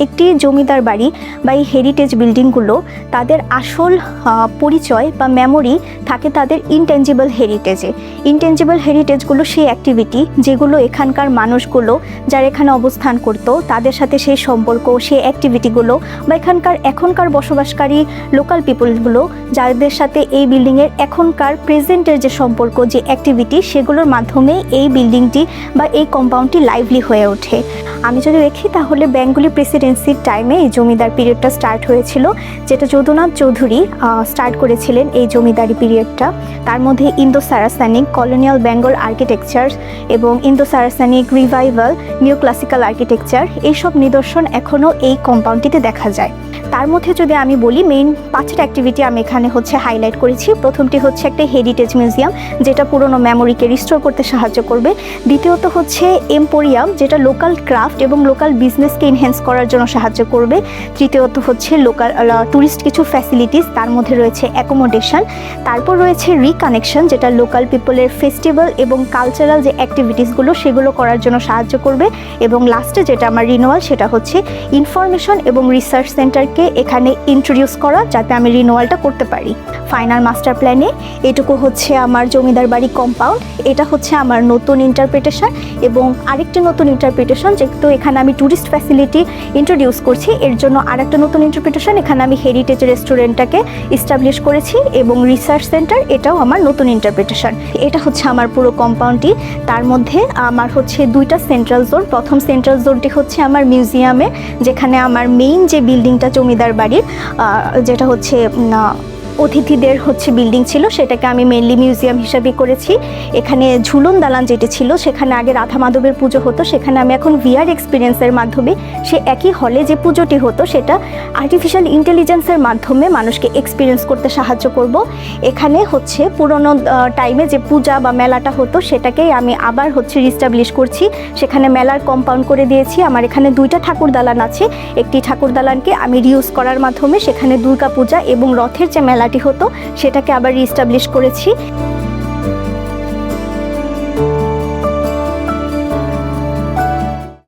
একটি জমিদার বাড়ি বা এই হেরিটেজ বিল্ডিংগুলো তাদের আসল পরিচয় বা মেমোরি থাকে তাদের ইনটেনজিবল হেরিটেজে। ইনটেনজিবল হেরিটেজগুলো সেই অ্যাক্টিভিটি যেগুলো এখানকার মানুষগুলো যারা এখানে অবস্থান করত তাদের সাথে সেই সম্পর্ক, সেই অ্যাক্টিভিটিগুলো বা এখনকার বসবাসকারী লোকাল পিপলগুলো যাদের সাথে এই বিল্ডিংয়ের এখনকার প্রেজেন্টের যে সম্পর্ক, যে অ্যাক্টিভিটি, সেগুলোর মাধ্যমে এই বিল্ডিংটি বা এই কম্পাউন্ডটি লাইভলি হয়ে ওঠে। আমি যদি দেখি তাহলে বেঙ্গলি প্রেসিডেন্সির টাইমে এই জমিদার পিরিয়ডটা স্টার্ট হয়েছিল, যেটা যদুনাথ চৌধুরী স্টার্ট করেছিলেন এই জমিদারি পিরিয়ডটা। তার মধ্যে Indo Saracenic, colonial Bengal architecture এবং Indo Saracenic, revival, new classical architecture, এইসব নিদর্শন এখনও এই কম্পাউন্ডটিতে দেখা যায়। তার মধ্যে যদি আমি বলি মেইন 5টা অ্যাক্টিভিটি আমি এখানে হাইলাইট করেছি। প্রথমটি হচ্ছে একটা হেরিটেজ মিউজিয়াম, যেটা পুরনো মেমোরিকে রিস্টোর করতে সাহায্য করবে। দ্বিতীয়ত হচ্ছে এম্পোরিয়াম, যেটা লোকাল ক্রাফট এবং লোকাল বিজনেসকে এনহ্যান্স করার জন্য সাহায্য করবে। তৃতীয়ত হচ্ছে লোকাল ট্যুরিস্ট কিছু ফ্যাসিলিটিস, তার মধ্যে রয়েছে অ্যাকোমোডেশন। তারপর রয়েছে রিকানেকশন, যেটা লোকাল পিপলের ফেস্টিভ্যাল এবং কালচারাল যে অ্যাক্টিভিটিসগুলো সেগুলো করার জন্য সাহায্য করবে। এবং লাস্টে যেটা আমার রিনোয়াল, সেটা হচ্ছে ইনফরমেশন এবং রিসার্চ সেন্টারকে এখানে ইন্ট্রোডিউস করা, যাতে আমি রিনোয়ালটা করতে পারি। ফাইনাল মাস্টার প্ল্যানে এটুকু হচ্ছে আমার জমিদার বাড়ি কম্পাউন্ড। এটা হচ্ছে আমার নতুন ইন্টারপ্রিটেশন এবং আরেকটি নতুন ইন্টারপ্রিটেশন, যেহেতু এখানে আমি ট্যুরিস্ট ফ্যাসিলিটি ইন্ট্রোডিউস করছি, এর জন্য আরেকটা নতুন ইন্টারপ্রিটেশন, এখানে আমি হেরিটেজ রেস্টুরেন্টটাকে ইস্টাবলিশ করেছি এবং রিসার্চ সেন্টার, এটাও আমার নতুন ইন্টারপ্রিটেশন। এটা হচ্ছে আমার পুরো কম্পাউন্ডটি। তার মধ্যে আমার হচ্ছে 2টা সেন্ট্রাল জোন। প্রথম সেন্ট্রাল জোনটি হচ্ছে আমার মিউজিয়ামে, যেখানে আমার মেইন যে বিল্ডিংটা জমিদার বাড়ির, যেটা হচ্ছে অতিথিদের বিল্ডিং ছিল, সেটাকে আমি মেনলি মিউজিয়াম হিসাবে করেছি। এখানে ঝুলন দালান যেটি ছিল, সেখানে আগে রাধা মাধবের পুজো হতো, সেখানে আমি এখন ভিআর এক্সপিরিয়েন্সের মাধ্যমে সে একই হলে যে পুজোটি হতো সেটা আর্টিফিশিয়াল ইন্টেলিজেন্সের মাধ্যমে মানুষকে এক্সপিরিয়েন্স করতে সাহায্য করব। এখানে পুরনো টাইমে যে পূজা বা মেলাটা হতো সেটাকেই আমি আবার রিস্টাবলিশ করছি। সেখানে মেলার কম্পাউন্ড করে দিয়েছি। আমার এখানে 2টা ঠাকুর দালান আছে। একটি ঠাকুর দালানকে আমি রিউজ করার মাধ্যমে সেখানে দুর্গা পূজা এবং রথের যে মেলাটি হতো সেটাকে আবার রিস্টাবলিশ করেছি।